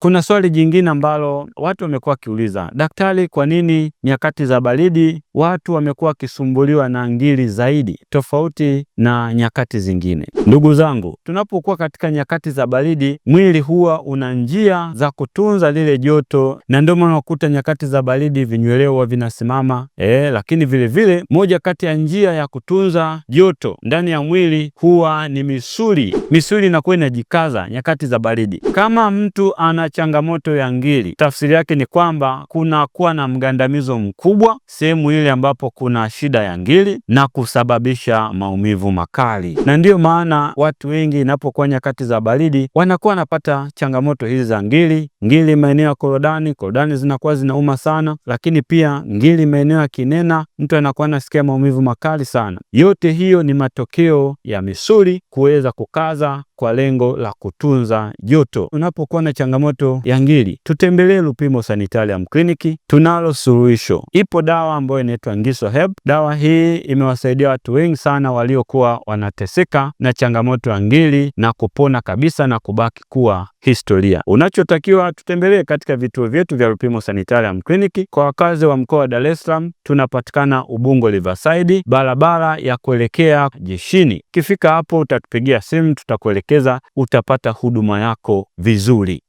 Kuna swali jingine ambalo watu wamekuwa wakiuliza, daktari, kwa nini nyakati za baridi watu wamekuwa wakisumbuliwa na ngiri zaidi tofauti na nyakati zingine? Ndugu zangu, tunapokuwa katika nyakati za baridi, mwili huwa una njia za kutunza lile joto, na ndio maana unakuta nyakati za baridi vinyweleo huwa vinasimama. Lakini vile moja kati ya njia ya kutunza joto ndani ya mwili huwa ni misuli. Misuli inakuwa inajikaza nyakati za baridi. Kama mtu ana changamoto ya ngiri, tafsiri yake ni kwamba kuna kuwa na mgandamizo mkubwa sehemu ile ambapo kuna shida ya ngiri na kusababisha maumivu makali. Na ndiyo maana watu wengi inapokuwa nyakati za baridi wanakuwa wanapata changamoto hizi za ngiri. Ngiri maeneo ya korodani zinakuwa zinauma sana, lakini pia ngiri maeneo ya kinena, mtu anakuwa anasikia maumivu makali sana. Yote hiyo ni matokeo ya misuli kuweza kukaza kwa lengo la kutunza joto. Unapokuwa na changamoto ya ngiri, tutembelee Lupimo Sanitarium Clinic, tunalo suluhisho. Ipo dawa ambayo inaitwa Ngiso Herb. Dawa hii imewasaidia watu wengi sana waliokuwa wanateseka na changamoto ya ngiri na kupona kabisa na kubaki kuwa historia. Unachotakiwa, tutembelee katika vituo vyetu vya Lupimo Sanitarium Clinic. Kwa wakazi wa mkoa wa Dar es Salaam, tunapatikana Ubungo Riverside, barabara ya kuelekea jeshini. Ukifika hapo utatupigia simu, tutakuelekeza, utapata huduma yako vizuri.